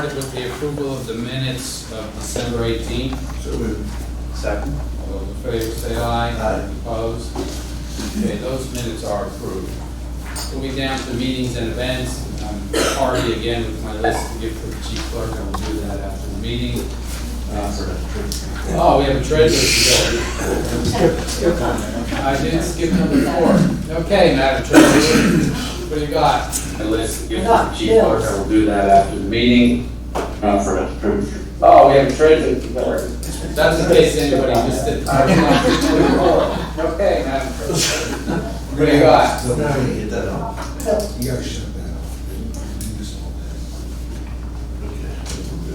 started with the approval of the minutes of December 18th. So moved. Second. All those in favor say aye. Aye. Opposed? Okay, those minutes are approved. Moving down to meetings and events, party again with my list to give to the chief clerk. I will do that after the meeting. Oh, we have a treasurer to go. I did skip number 4. Okay, Madam Treasurer, what do you got? My list to give to the chief clerk. I will do that after the meeting. Oh, we have a treasurer to go. That's in case anybody missed it. Okay, Madam Treasurer. What do you got? So now you get that on. You gotta shut that off. Do this all day.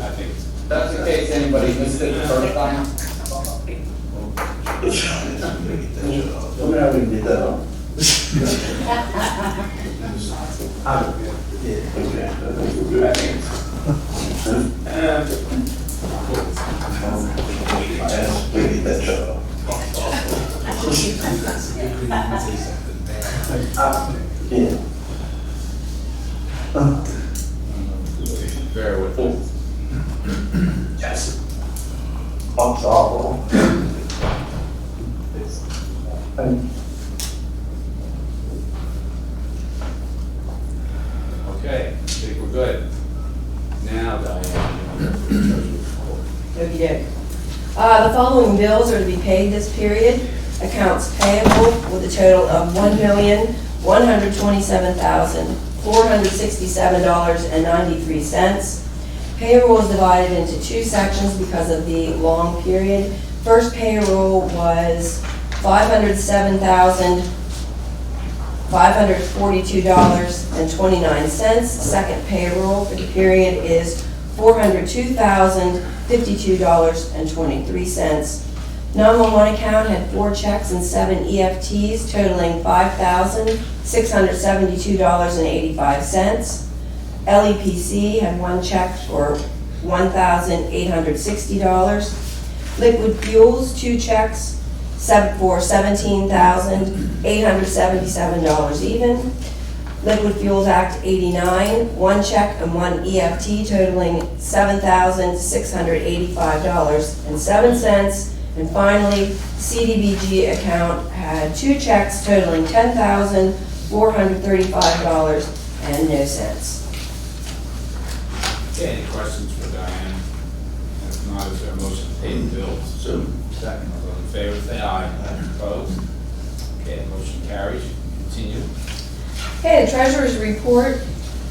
I think that's in case anybody missed it the first time. So now we can get that on. I think I asked to get that shut off. Say something bad. Yeah. bear with us. Yes. That's awful. Okay, I think we're good. Now, Diane. Okey-doke. The following bills are to be paid this period. Accounts payable with a total of $1,127,467.93. Payroll is divided into 2 sections because of the long period. First payroll was $507,542.29. Second payroll for the period is $402,052.23. 911 account had 4 checks and 7 EFTs totaling $5,672.85. LEPC had 1 check for $1,860. Liquid Fuels, 2 checks for $17,877 even. Liquid Fuels Act 89, 1 check and 1 EFT totaling $7,685.07. And finally, CDBG account had 2 checks totaling $10,435 and no cents. Okay, any questions for Diane? If not, is there a motion to pay the bills? So, second. All those in favor say aye. Opposed? Okay, motion carries. Continue. Okay, the treasurer's report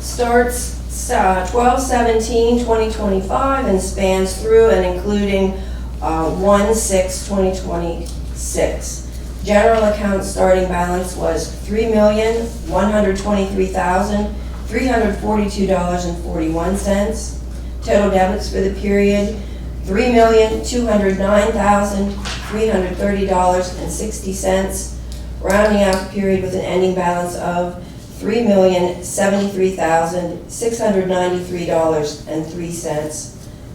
starts 12/17/2025 and spans through and including 1/6/2026. General account starting balance was $3,123,342.41. Total debits for the period, $3,209,330.60. Rounding out the period with an ending balance of $3,073,693.03.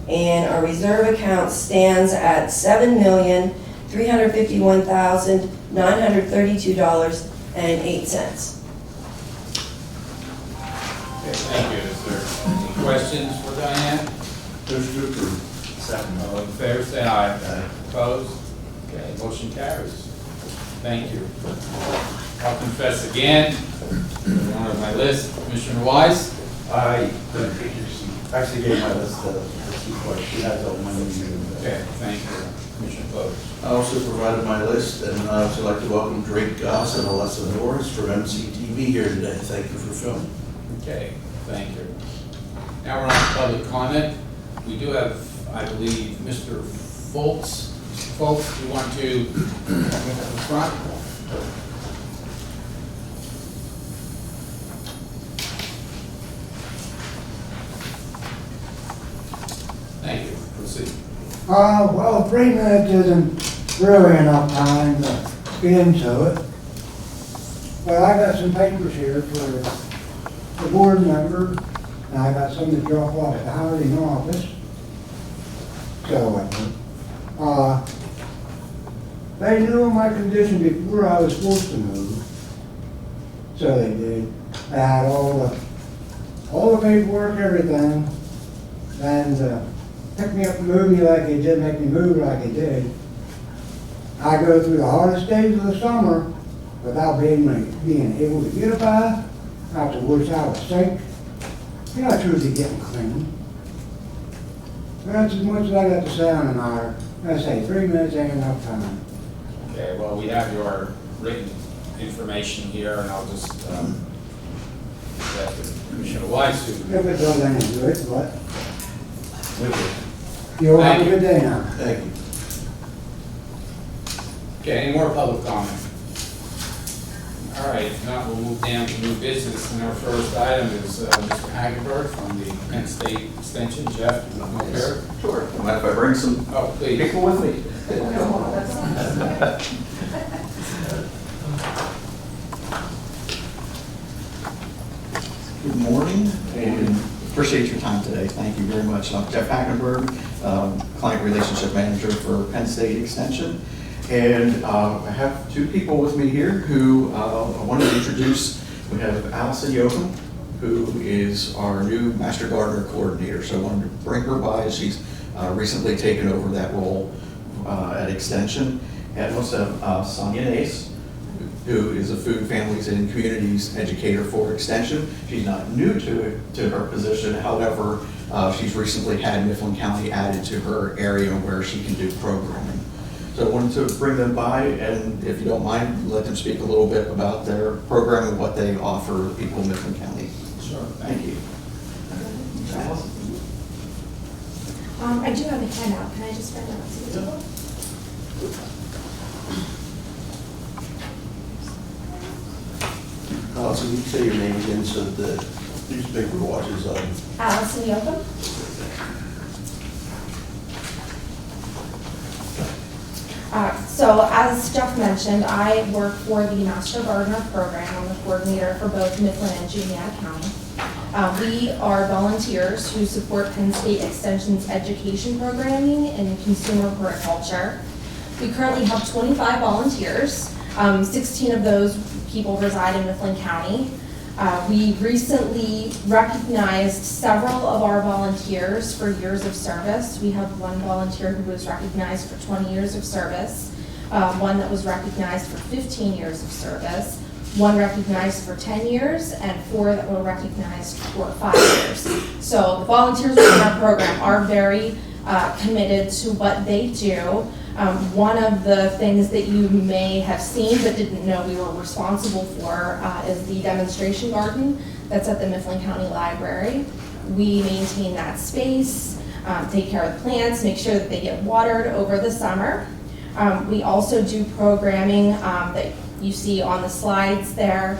And our reserve account stands at $7,351,932.08. Okay, thank you. Is there any questions for Diane? Motion to approve. Second. All in favor say aye. Aye. Opposed? Okay, motion carries. Thank you. I'll confess again, one of my list, Commissioner Wise. I actually gave my list to the chief clerk. She has all my meetings. Okay, thank you. Commissioner Bowes. I also provided my list, and I'd also like to welcome Drake Goss and Alyssa Norris from MCTV here today. Thank you for filming. Okay, thank you. Now we're on to public comment. We do have, I believe, Mr. Foltz. Mr. Foltz, do you want to come up in front? Thank you. Proceed. Well, 3 minutes isn't really enough time to get into it. But I got some papers here for the board member, and I got some to drop off at the hiring office. So, they knew my condition before I was supposed to move. So they did. They had all the paperwork, everything. and pick me up and move me like they did, make me move like they did. I go through the hardest days of the summer without being able to get by, I have to wash out a sink. You're not truly getting clean. But that's as much as I got to say on the matter. I say 3 minutes ain't enough time. Okay, well, we have your written information here, and I'll just, let Commissioner Weiss, who If it does any good, but Thank you'll have a Thank you. good day now. you. Okay, any more public comment? All right, if not, we'll move down to new business, and our first item is Mr. Hagenberg from the Penn State Extension. Jeff, you want to come here? Sure. Mind if I bring some Oh, please. people with me? Good morning, and appreciate your time today. Thank you very much. I'm Jeff Hackenberg, Client Relationship Manager for Penn State Extension. And I have two people with me here who I wanted to introduce. We have Allison Yoakum, who is our new Master Gardener Coordinator. So I wanted to bring her by. She's recently taken over that role at Extension. And also Sonia Nace, who is a Food, Families, and Communities Educator for Extension. She's not new to her position. However, she's recently had Mifflin County added to her area where she can do programming. So I wanted to bring them by, and if you don't mind, let them speak a little bit about their program and what they offer people in Mifflin County. Sure. Thank you. I do have a handout. Can I just spread that out to the table? So you say your name again so that the newspaper watches on. Allison Yoakum. So as Jeff mentioned, I work for the Master Gardener program. I'm the coordinator for both Mifflin and Juniata County. We are volunteers who support Penn State Extension's education programming in consumer horticulture. We currently have 25 volunteers. 16 of those people reside in Mifflin County. We recently recognized several of our volunteers for years of service. We have one volunteer who was recognized for 20 years of service, one that was recognized for 15 years of service, one recognized for 10 years, and 4 that were recognized for 5 years. So the volunteers within our program are very committed to what they do. One of the things that you may have seen but didn't know we were responsible for is the demonstration garden that's at the Mifflin County Library. We maintain that space, take care of the plants, make sure that they get watered over the summer. We also do programming that you see on the slides there.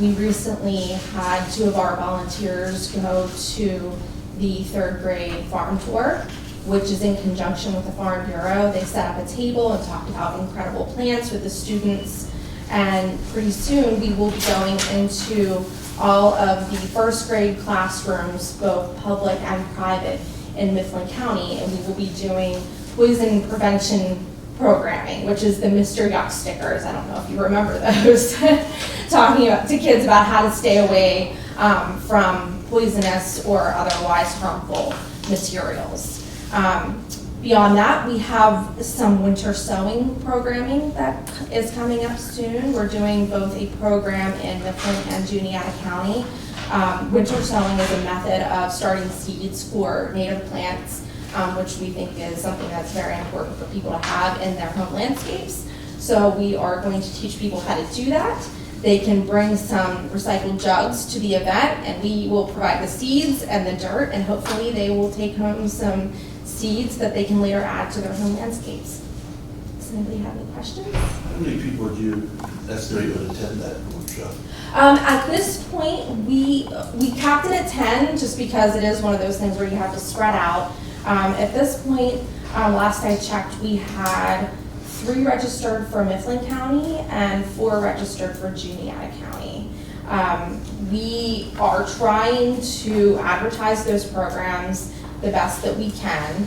We recently had 2 of our volunteers go to the 3rd grade farm tour, which is in conjunction with the Farm Bureau. They set up a table and talked about incredible plants with the students. And pretty soon we will be going into all of the 1st grade classrooms, both public and private, in Mifflin County. And we will be doing poison prevention programming, which is the Mr. Yuck stickers. I don't know if you remember those. Talking to kids about how to stay away from poisonous or otherwise harmful materials. Beyond that, we have some winter sowing programming that is coming up soon. We're doing both a program in Mifflin and Juniata County. Winter sowing is a method of starting seeds for native plants, which we think is something that's very important for people to have in their home landscapes. So we are going to teach people how to do that. They can bring some recycled jugs to the event, and we will provide the seeds and the dirt, and hopefully they will take home some seeds that they can later add to their home landscapes. Does anybody have any questions? How many people would you estimate would attend that workshop? At this point, we capped it at 10 just because it is one of those things where you have to spread out. At this point, last I checked, we had 3 registered for Mifflin County and 4 registered for Juniata County. We are trying to advertise those programs the best that we can.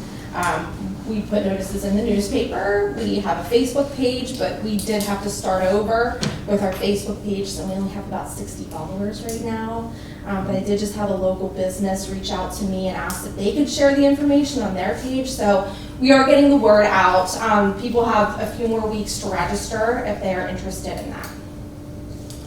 We put notices in the newspaper. We have a Facebook page, but we did have to start over with our Facebook page, so we only have about 60 followers right now. But I did just have a local business reach out to me and ask if they could share the information on their page. So we are getting the word out. People have a few more weeks to register if they are interested in that.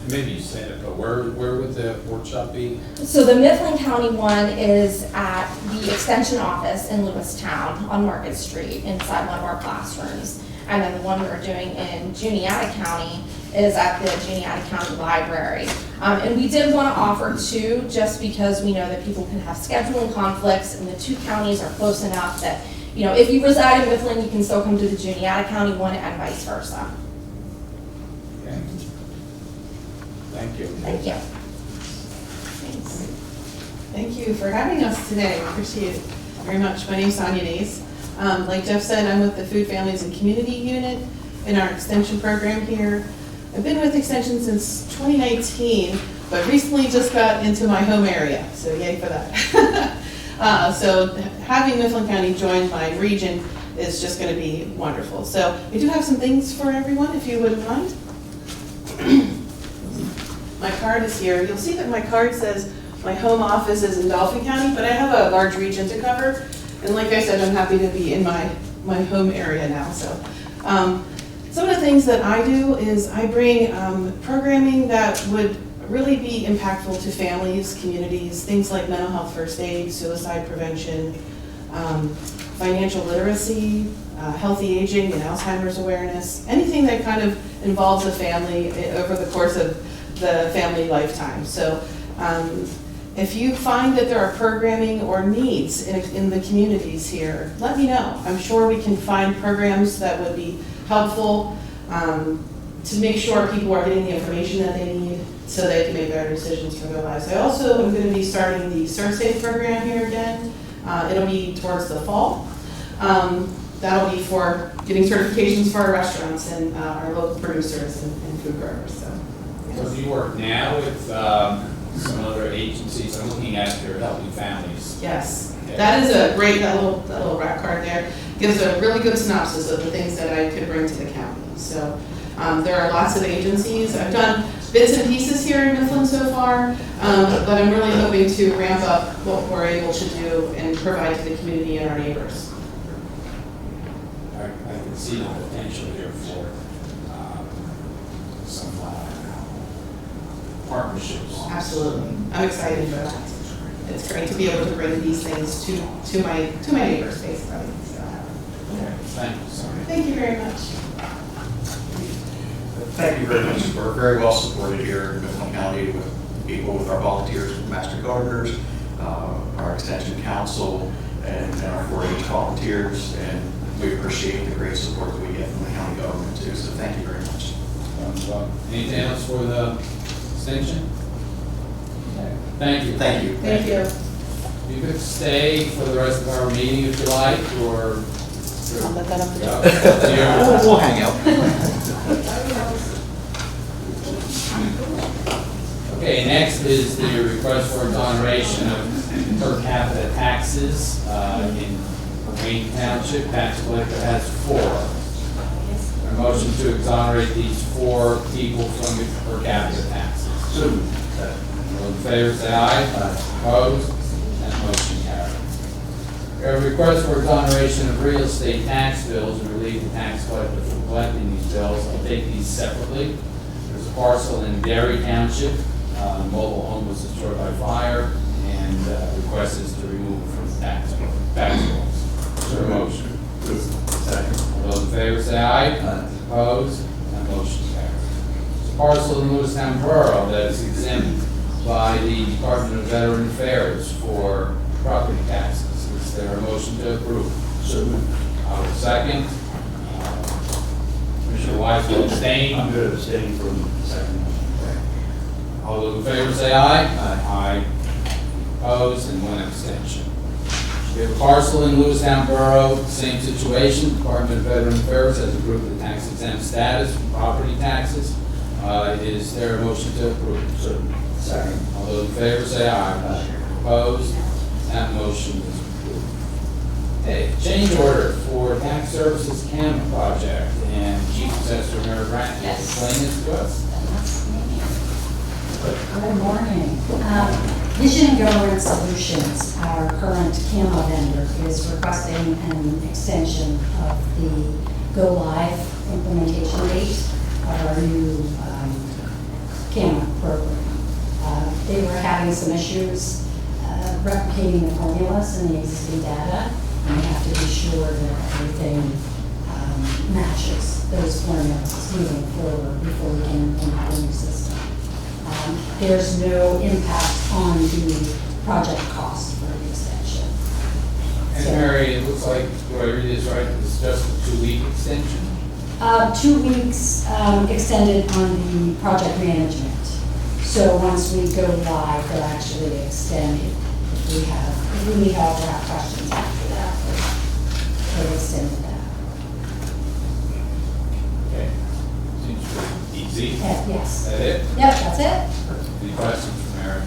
Maybe you said it, but where would the workshop be? So the Mifflin County one is at the extension office in Lewistown on Market Street inside one of our classrooms. And then the one we're doing in Juniata County is at the Juniata County Library. And we did want to offer two just because we know that people can have scheduling conflicts and the two counties are close enough that, you know, if you reside in Mifflin, you can still come to the Juniata County one and vice versa. Okay. Thank you. Thank you. Thank you for having us today. Appreciate it very much. My name's Sonia Nays. Like Jeff said, I'm with the Food, Families, and Community Unit in our extension program here. I've been with Extension since 2019, but recently just got into my home area, so yay for that. So having Mifflin County join my region is just going to be wonderful. So we do have some things for everyone, if you wouldn't mind. My card is here. You'll see that my card says my home office is in Dauphin County, but I have a large region to cover. And like I said, I'm happy to be in my home area now. So some of the things that I do is I bring programming that would really be impactful to families, communities, things like mental health first aid, suicide prevention, financial literacy, healthy aging and Alzheimer's awareness, anything that kind of involves a family over the course of the family lifetime. So if you find that there are programming or needs in the communities here, let me know. I'm sure we can find programs that would be helpful to make sure people are getting the information that they need so they can make better decisions for their lives. I also am going to be starting the ServSafe program here again. It'll be towards the fall. That'll be for getting certifications for our restaurants and our local producers and food growers. So do you work now with some other agencies? I'm looking at your Helping Families. Yes, Yeah. that is a great, that little rack card there gives a really good synopsis of the things that I could bring to the county. So there are lots of agencies. I've done bits and pieces here in Mifflin so far, but I'm really hoping to ramp up what we're able to do and provide to the community and our neighbors. I can see the potential here for some partnerships. Absolutely, I'm excited for that. It's great to be able to bring these things to my neighbors, basically. So, Okay, thank you, Sonia. thank you very much. Thank you very much. We're very well supported here in Mifflin County with people, with our volunteers, master gardeners, our extension council, and our 4-H volunteers, and we appreciate the great support that we get from the county government too, so thank you very much. Anything else for the extension? Okay, thank you. Thank you. Thank you. You could stay for the rest of our meeting if you like, or... I'll let that up to Yeah. We'll hang out. Okay, next is the request for exoneration of per capita taxes in Wayne Township. Tax collector has 4. A motion to exonerate these 4 people from the per capita taxes. All in favor, say aye. Opposed? That motion carries. We have a request for exoneration of real estate tax bills and relieve the tax collector from collecting these bills. I'll take these separately. There's a parcel in Derry Township. Mobile home was destroyed by fire, and request is to remove it from the tax rolls. Is there a motion? All those in favor say aye. Opposed? That motion carries. There's a parcel in Lewistown Borough that is exempt by the Department of Veteran Affairs for property taxes. Is there a motion to approve? I will second. Commissioner Wise will abstain. I'm good at abstaining from the second one. All those in favor say aye. Aye. Opposed, and 1 abstention. We have a parcel in Lewistown Borough, same situation. Department of Veteran Affairs has approved the tax exempt status for property taxes. Is there a motion to approve? Second. All those in favor say aye. Opposed, that motion is approved. Okay, change order for tax services CAM project, and Chief Assessor Mary Grant will explain this to us. Good morning. Vision and Government Solutions, our current CAMA vendor, is requesting an extension of the go-live implementation date of our new CAMA program. They were having some issues replicating the formulas and the existing data, and we have to be sure that everything matches those formulas moving forward before we can implement the new system. There's no impact on the project cost for the extension. And Mary, it looks like, do I read this right, it's just a 2-week extension? 2 weeks extended on the project management. So once we go live, they'll actually extend it if we need help or have questions after that. They'll extend that. Okay. Seems pretty easy. Yes. Is that it? Yep, that's it. Any questions from Mary?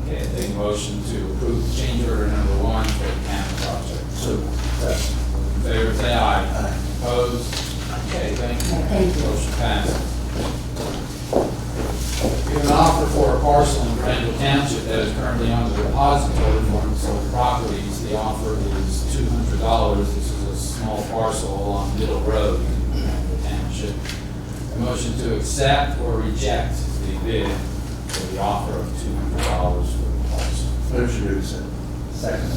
Okay, take a motion to approve change order number 1 for the CAM project. So, In favor, say aye. Opposed? Okay, thank you. Thank you. Motion passes. We have an offer for a parcel in Granville Township that is currently on the depository for unsold properties. The offer is $200. This is a small parcel along Middle Road in Granville Township. A motion to accept or reject the bid for the offer of $200 for the parcel. motion to accept. Second.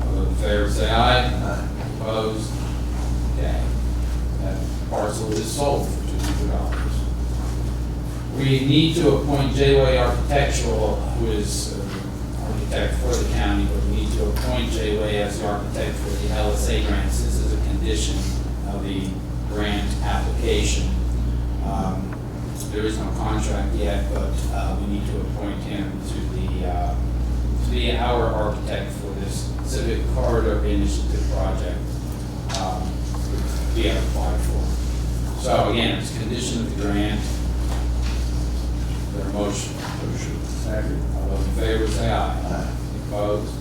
All those in favor say aye. Aye. Opposed? Okay. That parcel is sold for $200. We need to appoint J-Way Architectural, who is architect for the county, but we need to appoint J-Way as the architect for the LSA grants. This is a condition of the grant application. There is no contract yet, but we need to appoint him to be our architect for this Civic Corridor Initiative project we have applied for. So again, it's a condition of the grant. Their motion. Second. All those in favor say aye. Opposed?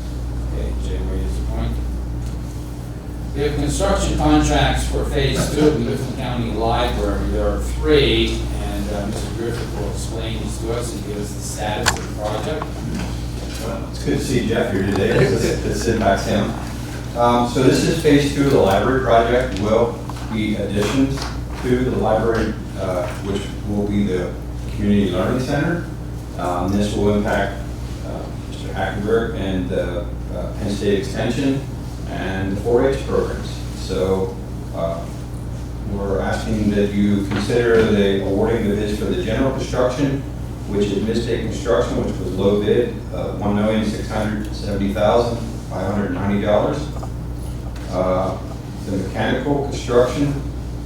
Okay, J-Way is appointed. We have construction contracts for phase 2 of the Mifflin County Library. There are 3, and Mr. Griffith will explain these to us and give us the status of the project. Well, it's good to see Jeff here today. Let's sit back down. So this is phase 2 of the library project. Will be additions to the library, which will be the community learning center. This will impact Mr. Hackenberg and Penn State Extension and the 4-H programs. So we're asking that you consider the awarding the bids for the general construction, which is Mid-State Construction, which was low bid, $1,670,590. The mechanical construction,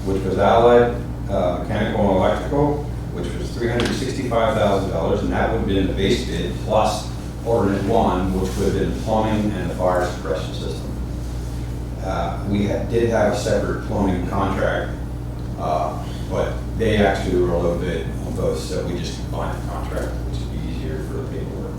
which was Allied Mechanical and Electrical, which was $365,000, and that would have been the base bid plus alternate 1, which would have been plumbing and the fire suppression system. We did have a separate plumbing contract, but they actually were a low bid on both, so we just combined the contract, which would be easier for the paperwork.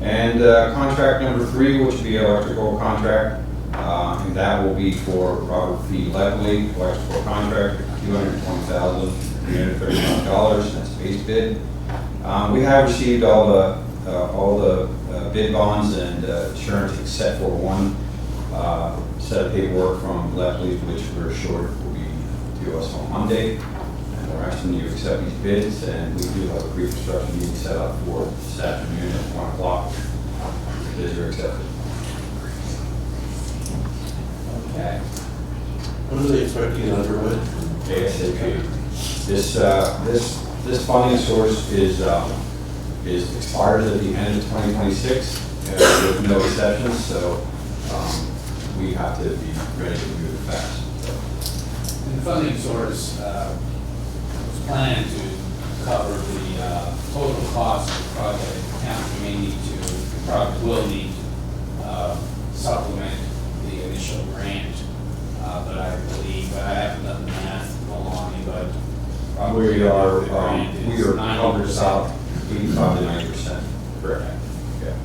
And contract number 3, which would be electrical contract, and that will be for Robert P. Levely, electrical contract, $220,335. That's base bid. We have received all the bid bonds and insurance except for one set of paperwork from Levely, which we're assured will be to us on Monday. And we're asking you to accept these bids, and we do have a pre-construction meeting set up for this afternoon at 1 o'clock. Bids are accepted. Okay. When are they expecting it underway? ASAP. This funding source is expires at the end of 2026 with no exceptions, so we have to be ready to move fast. And the funding source was planned to cover the total cost of the project. The county may need to, probably will need to supplement the initial grant, but I believe, I haven't done the math along, but probably We are the grant is covered 90%. about 85 to 90%. Correct. Yeah.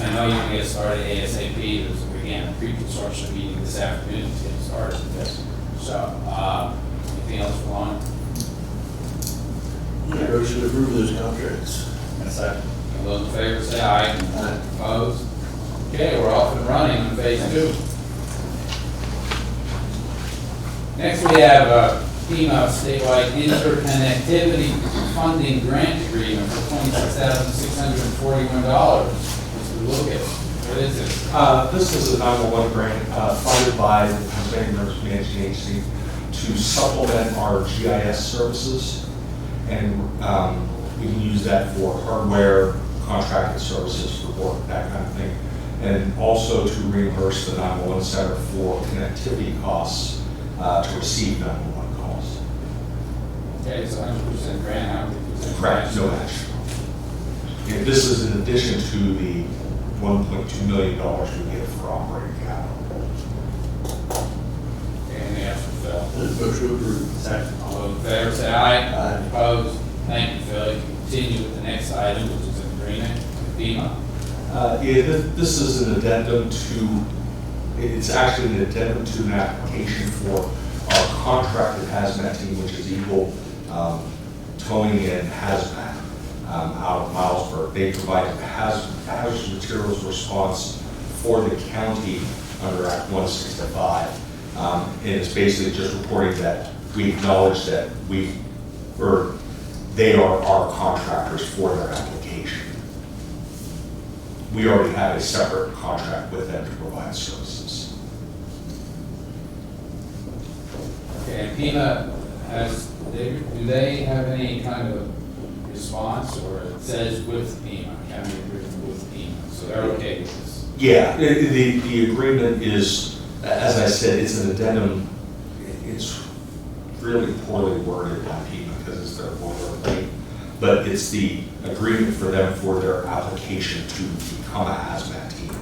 I know you want to get started ASAP, there's, again, a pre-construction meeting this afternoon to get started. Yes. So, anything else for Lon? Motion to approve those contracts. All those in favor say aye. Aye. Opposed? Okay, we're off and running on phase 2. Next we have FEMA statewide interconnectivity funding grant agreement for $26,641. Mr. Lucas, what is this? This is a 911 grant funded by the Pennsylvania Emergency Management Agency to supplement our GIS services. And we can use that for hardware, contracted services for work, that kind of thing. And also to reimburse the 911 center for connectivity costs to receive 911 calls. Okay, it's 100% grant, 100% Correct, no match. And this is in addition to the $1.2 million we get for operating capital. Anything else for Phil? Motion approved. Second. All those in favor say aye. Aye. Opposed? Thank you, Phil. You can continue with the next item, which is an agreement with FEMA. This is an addendum to, it's actually an addendum to an application for our contracted hazmat team, which is Eagle Towing and Hazmat out of Milesburg. They provide hazardous materials response for the county under Act 165. And it's basically just reporting that we acknowledge that they are our contractors for their application. We already have a separate contract with them to provide services. Okay, and FEMA do they have any kind of response, or it says with FEMA, county agreement with FEMA, so they're okay with this? Yeah, the agreement is, as I said, it's an addendum. It's really poorly worded by FEMA because it's their boilerplate, but it's the agreement for them for their application to become a hazmat team.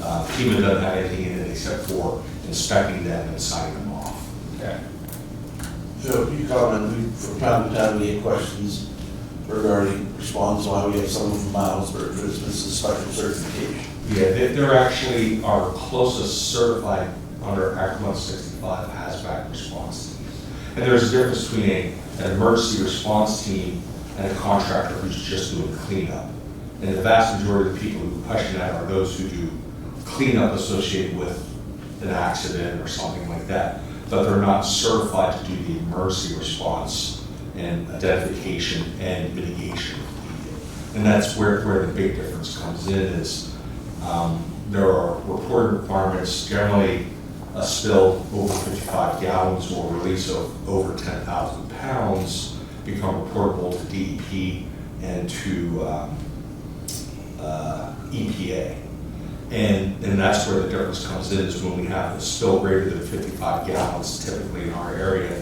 FEMA doesn't have anything in it except for inspecting them and signing them off. Okay. So you comment, from time to time we get questions regarding response, why we have someone from Milesburg, for instance, a special certification. Yeah, they're actually our closest certified under Act 165 hazmat response team. And there's a difference between an emergency response team and a contractor who's just doing cleanup. And the vast majority of the people who question that are those who do cleanup associated with an accident or something like that, but they're not certified to do the emergency response and identification and mitigation. And that's where the big difference comes in is there are reporting requirements, generally a spill over 55 gallons or release of over 10,000 pounds become reportable to DEP and to EPA. And that's where the difference comes in, is when we have a spill greater than 55 gallons, typically in our area,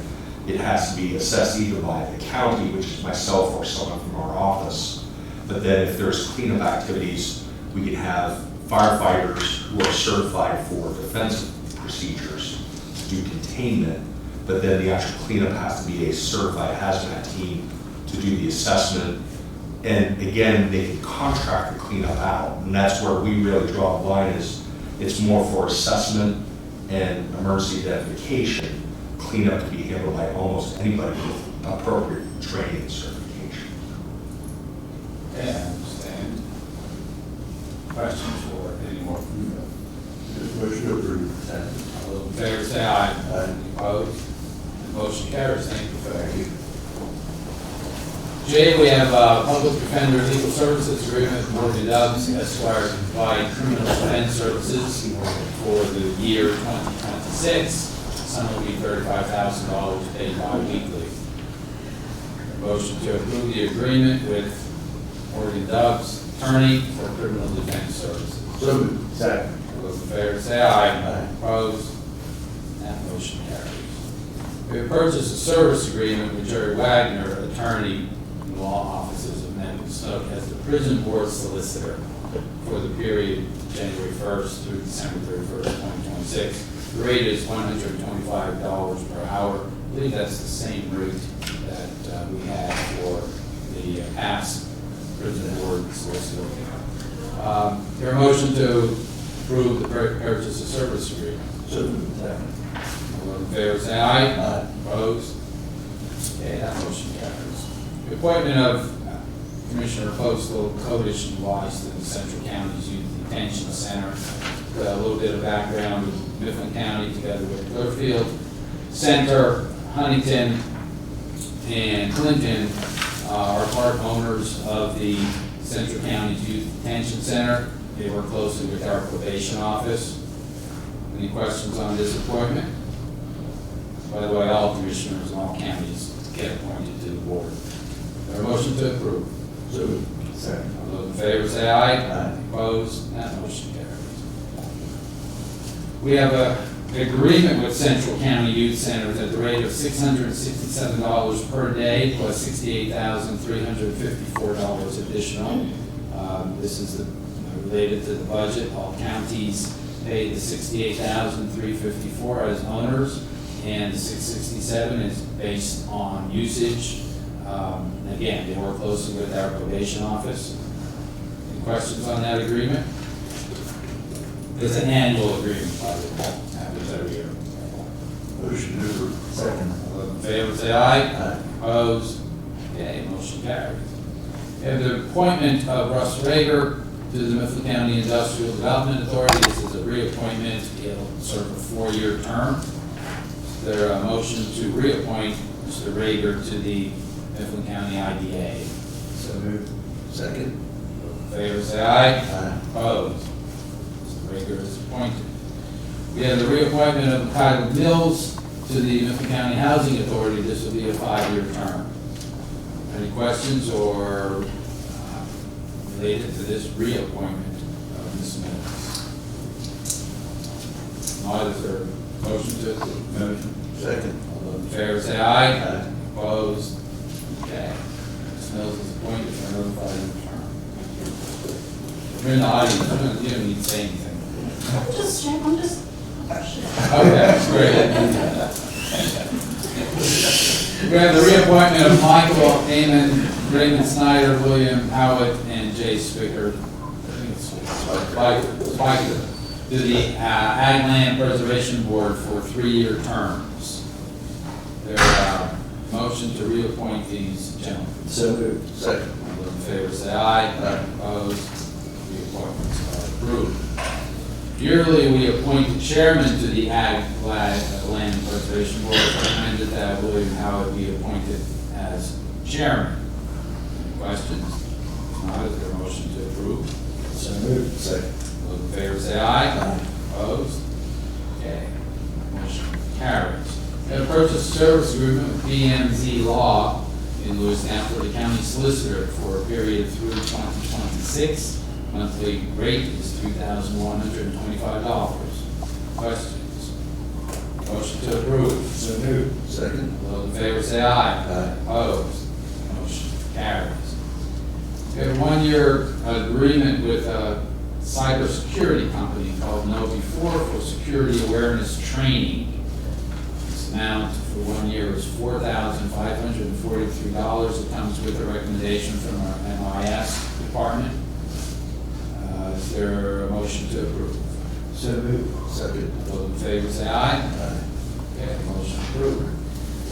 it has to be assessed either by the county, which is myself or someone from our office. But then if there's cleanup activities, we can have firefighters who are certified for defensive procedures to do containment, but then the actual cleanup has to be a certified hazmat team to do the assessment. And again, they can contract the cleanup out, and that's where we really draw the line, is it's more for assessment and emergency identification. Cleanup to be handled by almost anybody with appropriate training and certification. Okay, I understand. Questions for any more? Motion approved. All those in favor say aye. Aye. Opposed? Motion carries. Thank you, Phil. J, we have Public Defender Legal Services Agreement with Morgan Dubs, Esquire, to provide criminal defense services for the year 2026. Some will be $35,000 paid bi-weekly. Motion to approve the agreement with Morgan Dubs, attorney for criminal defense services. So moved. Second. All those in favor say aye. Aye. Opposed? That motion carries. We have purchased a service agreement with Jerry Wagner, attorney in the law offices of Memphis Snook, as the prison board solicitor for the period January 1st through December 31st, 2026. The rate is $125 per hour. I believe that's the same rate that we had for the past prison board solicitor. Your motion to approve the purchase of service agreement. So moved. Second. All those in favor say aye. Aye. Opposed? Okay, that motion carries. The appointment of Commissioner Postal Codish Wise to the Central County's Youth Detention Center. A little bit of background with Mifflin County together with Clearfield Center, Huntington, and Clinton are part owners of the Central County's Youth Detention Center. They work closely with our probation office. Any questions on this appointment? By the way, all commissioners in all counties get appointed to the board. There a motion to approve? So moved. Second. All those in favor say aye. Aye. Opposed? That motion carries. We have an agreement with Central County Youth Centers at the rate of $667 per day plus $68,354 additional. This is related to the budget. All counties pay the $68,354 as owners, and the $667 is based on usage. Again, they work closely with our probation office. Any questions on that agreement? It's an annual agreement, by the way, happens every year. Motion to approve. Second. All those in favor say aye. Aye. Opposed? Okay, motion carries. We have the appointment of Russ Rager to the Mifflin County Industrial Development Authority. This is a reappointment. He'll serve a 4-year term. Is there a motion to reappoint Mr. Rager to the Mifflin County IDA? So moved. Second. All in favor say aye. Aye. Opposed? Mr. Rager is appointed. We have the reappointment of Kyle Mills to the Mifflin County Housing Authority. This will be a 5-year term. Any questions or related to this reappointment of Ms. Mills? Not, is there a motion to approve? Motion. Second. All those in favor say aye. Aye. Opposed? Okay. Ms. Mills is appointed for another 5-year term. You're in the audience, you don't need to say anything. I'm just. Okay, great. We have the reappointment of Michael Amon, Raymond Snyder, William Howitt, and Jay Spicker. I think it's Spiker, to the Ag Land Preservation Board for 3-year terms. There motion to reappoint these gentlemen. So moved. Second. All those in favor say aye. Aye. Opposed? Reappointments are approved. Yearly, we appoint the chairman to the Ag Land Preservation Board. It's recommended that William Howard be appointed as chairman. Any questions? If not, is there a motion to approve? So moved. Second. Those in favor say aye. Aye. Opposed? Okay. Motion carries. We have a purchase service agreement with BMZ Law in Lewiston for the county solicitor for a period through 2026. Monthly rate is $2,125. Questions? Motion to approve. So moved. Second. All those in favor say aye. Aye. Opposed? Motion carries. We have a 1-year agreement with a cybersecurity company called KnowBe4 for security awareness training. This amount for 1 year is $4,543. It comes with a recommendation from our MIS department. Is there a motion to approve? So moved. Second. All those in favor say aye. Aye. Okay, motion approved.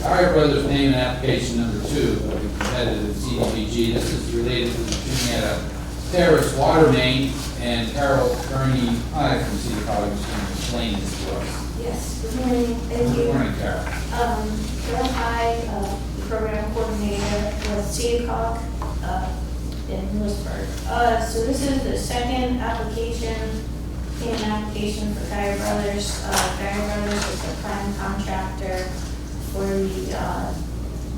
Dyer Brothers name and application number 2 of the competitive CDBG. This is related to the Juniata Terrace water main, and Carol Kearney, from City College, is going to explain this to us. Yes, good morning, thank you. Good morning, Carol. Carol High, program coordinator with CECOG in Lewisburg. So this is the second application, payment application for Dyer Brothers. Dyer Brothers is the prime contractor for the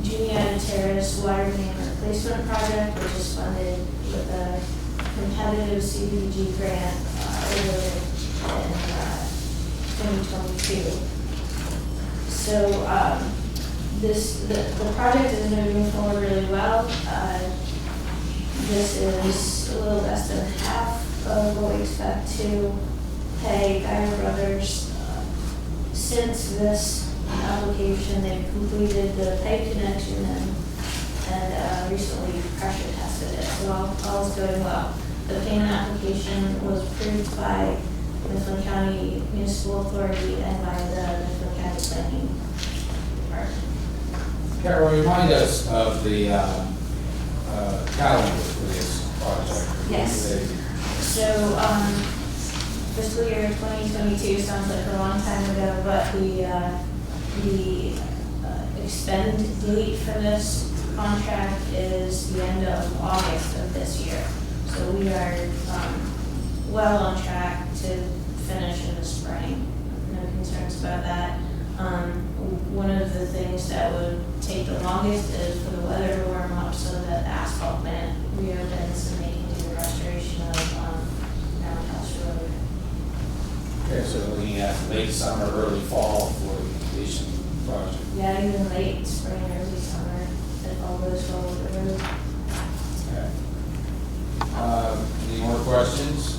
Juniata Terrace water main replacement project, which is funded with a competitive CDBG grant awarded in 2022. So the project is moving forward really well. This is a little less than half of what we expect to pay Dyer Brothers. Since this application, they've completed the pipe connection and recently pressure tested it, so all is going well. The payment application was approved by Mifflin County Municipal Authority and by the Mifflin County Planning Department. Carol, remind us of the calendar for this project. Yes. So, fiscal year 2022 sounds like a long time ago, but the expend date for this contract is the end of August of this year. So we are well on track to finish in the spring. No concerns about that. One of the things that would take the longest is for the weather to warm up so that the asphalt plant reopens and they can do the restoration of Roundhouse Road. Okay, so looking at late summer, early fall for the completion of the project. Yeah, even late spring, early summer, if all goes well with the road. Okay. Any more questions?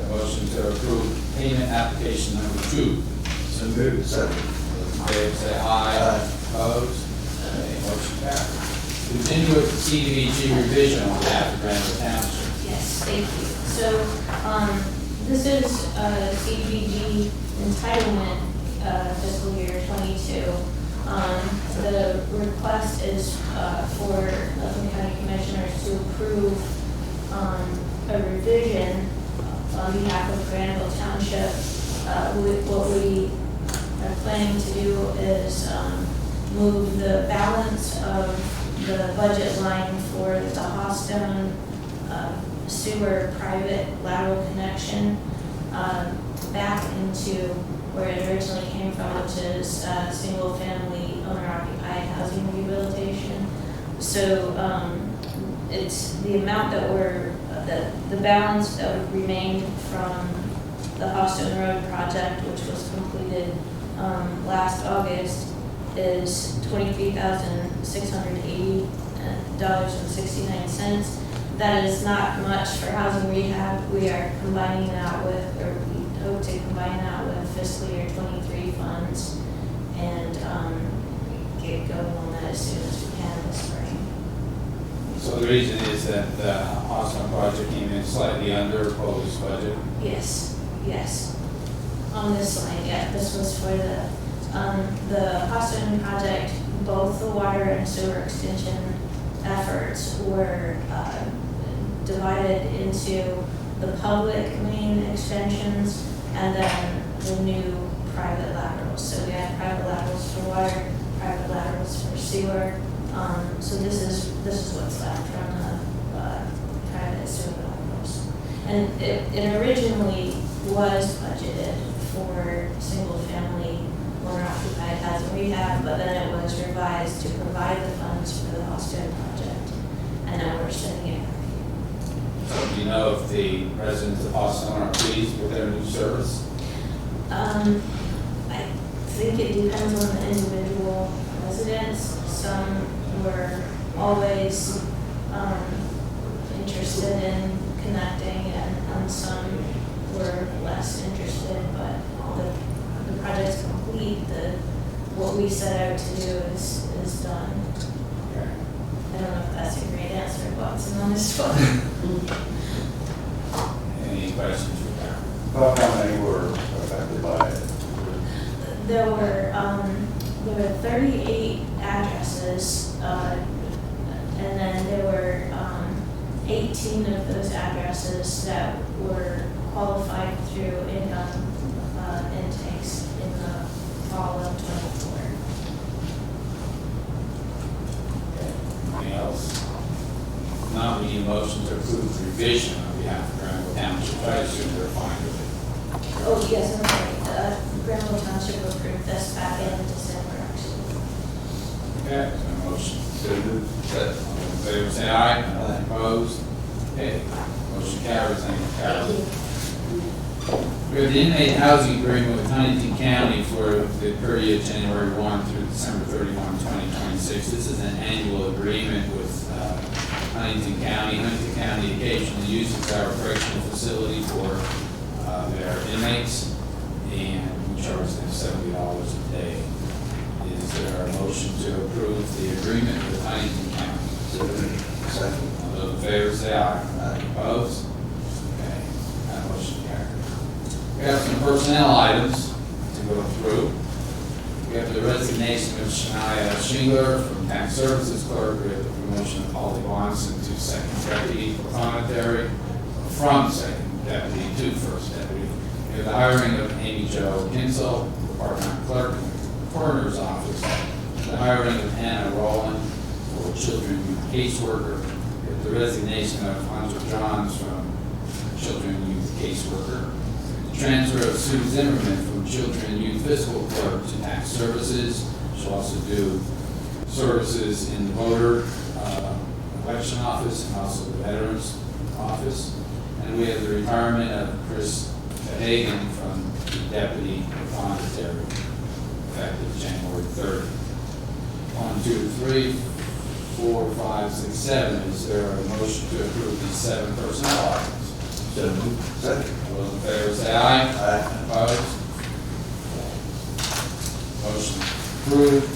A motion to approve payment application number 2. So moved. Second. Those in favor say aye. Opposed? Okay, motion carries. Continue with the CDBG revision on behalf of Granville Township. Yes, thank you. So, this is CDBG entitlement fiscal year 22. The request is for Mifflin County Commissioners to approve a revision on behalf of Granville Township. What we are planning to do is move the balance of the budget line for the Hawstone sewer private lateral connection back into where it originally came from, which is single-family owner-occupied housing rehabilitation. So it's the amount that the balance that would remain from the Hawstone Road project, which was completed last August, is $23,680.69. That is not much for housing rehab. We are combining that with, or we hope to combine that with fiscal year 23 funds and get going on that as soon as we can this spring. So the reason is that the Hawstone project came in slightly under proposed budget. Yes, yes. On this line, yeah, this was for the Hawstone project, both the water and sewer extension efforts were divided into the public main extensions and then the new private laterals. So we had private laterals for water, private laterals for sewer. So this is what's left from the private sewer laterals. And it originally was budgeted for single-family owner-occupied housing rehab, but then it was revised to provide the funds for the Hawstone project, and now we're sending it. So do you know if the residents of Hawstone are pleased with their new service? I think it depends on the individual residents. Some were always interested in connecting, and some were less interested, but the project's complete. What we set out to do is done. Okay. I don't know if that's a great answer, but it's an honest one. Any questions for Karen? About how many were affected by it? There were 38 addresses, and then there were 18 of those addresses that were qualified through income intakes in the fall of 24. Anything else? Not we need a motion to approve the revision on behalf of Granville Township. I assume they're fine with it. Oh, yes, I'm sorry. Granville Township approved this back in December, actually. Okay, so a motion. All in favor, say aye. Opposed? Okay, motion carries. Thank you, Carol. We have the inmate housing agreement with Huntington County for the period January 1 through December 31, 2026. This is an annual agreement with Huntington County. Huntington County occasionally uses our correctional facility for their inmates, and we charge them $70 a day. Is there a motion to approve the agreement with Huntington County? Second. All Those in favor say aye. Aye. Opposed? Okay, that motion carried. We have some personnel items to go through. We have the resignation of Shania Shingler from Tax Services Clerk. We have the promotion of Holly Bonson to Second Deputy Proprietary, from Second Deputy to First Deputy. We have the hiring of Amy Jo Kinsel, Part-Time Clerk in the Coroner's Office. The hiring of Anna Rowland for Children Youth Caseworker. We have the resignation of Hunter Johns from Children Youth Caseworker. The transfer of Sue Zimmerman from Children and Youth Fiscal Clerk to Tax Services. She'll also do services in the voter election office and also the Veterans Office. And we have the retirement of Chris Hagan from Deputy Proprietary, effective January 30. 1, 2, 3, 4, 5, 6, 7. Is there a motion to approve these 7 personnel items? So moved. Second. All those in favor say aye. Aye. Opposed? Motion approved.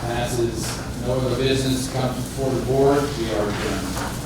Passes. No other business comes before the board. We are adjourned.